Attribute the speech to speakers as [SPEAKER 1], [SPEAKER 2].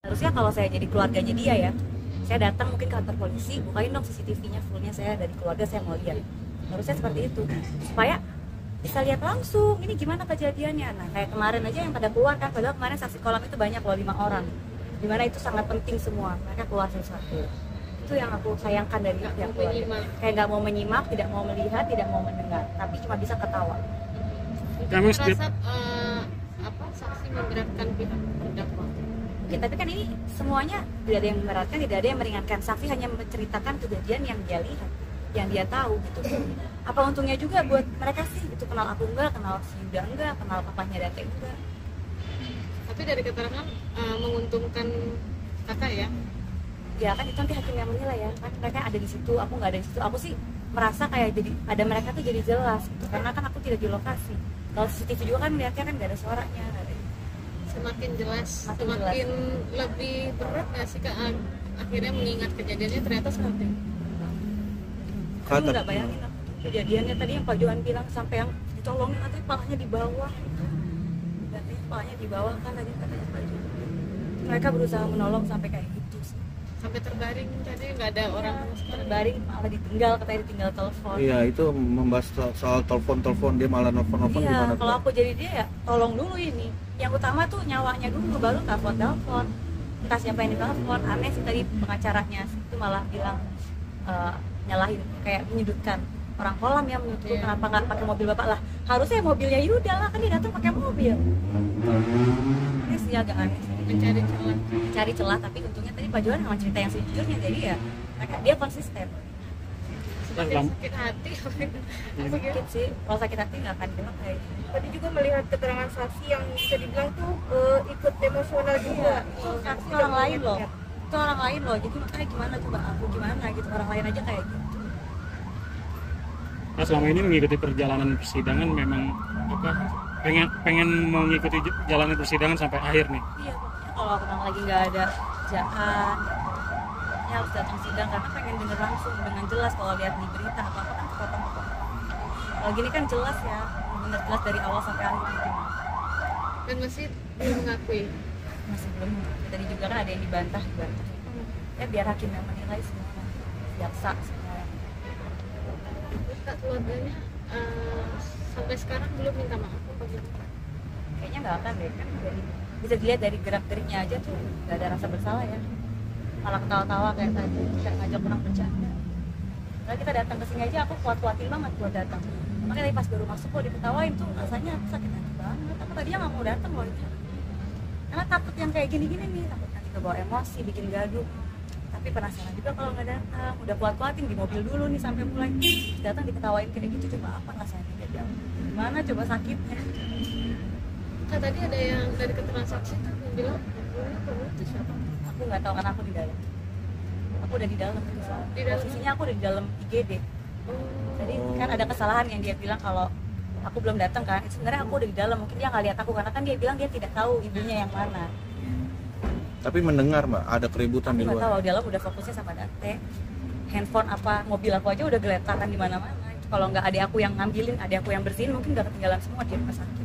[SPEAKER 1] Harusnya kalau saya jadi keluarganya dia ya, saya datang mungkin ke kantor polisi, bukain dong CCTV-nya fullnya, saya dari keluarga saya mau lihat. Harusnya seperti itu supaya bisa lihat langsung ini gimana kejadiannya. Nah kayak kemarin aja yang pada keluar kan, padahal kemarin saksi kolam itu banyak loh, 5 orang, dimana itu sangat penting semua, mereka keluar satu-satu. Itu yang aku sayangkan dari pihak keluarga, kayak nggak mau menyimak, tidak mau melihat, tidak mau mendengar, tapi cuma bisa ketawa.
[SPEAKER 2] Kami
[SPEAKER 3] merasa saksi memberatkan pihak terdakwa.
[SPEAKER 1] Ya, tapi kan ini semuanya tidak ada yang memberatkan, tidak ada yang meringankan. Saksi hanya menceritakan kejadian yang dia lihat, yang dia tahu gitu. Apa untungnya juga buat mereka sih? Itu kenal aku enggak, kenal si Yuda enggak, kenal papanya Date enggak.
[SPEAKER 3] Tapi dari keterangan menguntungkan kakak ya?
[SPEAKER 1] Ya kan itu nanti hakim yang menilai ya. Kan mereka ada di situ, aku nggak ada di situ. Aku sih merasa kayak jadi ada mereka tuh jadi jelas gitu. Karena kan aku tidak di lokasi. Kalau CCTV juga kan melihatnya kan nggak ada suaranya, nggak ada.
[SPEAKER 3] Semakin jelas,
[SPEAKER 1] Semakin
[SPEAKER 3] semakin lebih berat nggak sih kak akhirnya mengingat kejadiannya ternyata seperti itu?
[SPEAKER 1] Aku nggak bayangin aku kejadiannya tadi yang Pak Johan bilang sampai yang ditolongin nanti palanya di bawah, nanti palanya di bawah kan tadi katanya Pak Johan. Mereka berusaha menolong sampai kayak gitu sih.
[SPEAKER 3] Sampai terbaring tadi nggak ada orang
[SPEAKER 1] Terbaring malah ditinggal, katanya ditinggal telepon.
[SPEAKER 4] Iya, itu membahas soal telepon dia malah nelfon
[SPEAKER 1] Iya,
[SPEAKER 4] gimana
[SPEAKER 1] kalau
[SPEAKER 4] tuh?
[SPEAKER 1] aku jadi dia ya tolong dulu ini. Yang utama tuh nyawanya dulu, baru telepon. Entah siapa yang ditelepon. Aneh sih tadi pengacaranya itu malah bilang nyalahin, kayak menyudutkan orang kolam ya, menuduh kenapa nggak pakai mobil bapak lah. Harusnya mobilnya Yuda lah, kan dia datang pakai mobil. Ini sih agak aneh sih. Mencari celah, tapi untungnya tadi Pak Johan memang cerita yang sejujurnya, jadi ya dia konsisten.
[SPEAKER 3] semakin sakit hati.
[SPEAKER 1] Sakit sih, kalau sakit hati nggak akan bilang kayak gitu.
[SPEAKER 5] Tadi juga melihat keterangan saksi yang bisa dibilang tuh ikut emosional juga.
[SPEAKER 1] Itu saksi orang lain loh, itu orang lain loh, jadi makanya gimana coba aku gimana gitu, orang lain aja kayak gitu.
[SPEAKER 2] Nah, selama ini mengikuti perjalanan persidangan memang pengen mengikuti jalanan persidangan sampai akhir nih.
[SPEAKER 1] Iya, pokoknya kalau orang lagi nggak ada kerjaan ya harus datang sidang karena pengen denger langsung dengan jelas. Kalau lihat di berita apa kan kepotong-potong. Kalau gini kan jelas ya, bener jelas dari awal sampai akhir gitu.
[SPEAKER 3] Dan masih belum mengakui.
[SPEAKER 1] Masih belum, tadi juga kan ada yang dibantah. Ya biar hakim yang menilai semua, jaksa semua.
[SPEAKER 3] Kak keluarganya sampai sekarang belum minta maaf apa gitu?
[SPEAKER 1] Kayaknya nggak akan deh, kan bisa dilihat dari gerak-geriknya aja tuh nggak ada rasa bersalah ya, malah ketawa-tawa kayak tadi, kayak ngajak orang bercanda. Kalau kita datang ke sini aja aku kuat-kuatin banget buat datang, makanya tadi pas baru masuk kok diketawain tuh rasanya aku sakit hati banget. Aku tadinya nggak mau datang loh itu, karena takut yang kayak gini-gini nih, takut nanti kebawa emosi, bikin gaduh. Tapi penasaran juga kalau nggak datang, udah kuat-kuatin di mobil dulu nih sampai mulai datang diketawain kayak gitu, coba apa rasanya tidak jauh, gimana coba sakitnya.
[SPEAKER 3] Kak tadi ada yang dari keterangan saksi tuh yang bilang ini itu siapa?
[SPEAKER 1] Aku nggak tahu karena aku di dalam, aku udah di dalam itu soalnya.
[SPEAKER 3] Di dalam?
[SPEAKER 1] Posisinya aku udah di dalam IGD. Jadi kan ada kesalahan yang dia bilang kalau aku belum datang kan, sebenarnya aku udah di dalam, mungkin dia nggak lihat aku karena kan dia bilang dia tidak tahu ibunya yang mana.
[SPEAKER 4] Tapi mendengar Mbak ada keributan di
[SPEAKER 1] Aku nggak
[SPEAKER 4] luar.
[SPEAKER 1] tahu, di dalam udah fokusnya sama Date, handphone apa mobil aku aja udah geletakan di mana-mana. Kalau nggak adik aku yang ngambilin, adik aku yang bersihin, mungkin udah ketinggalan semua di rumah sakit.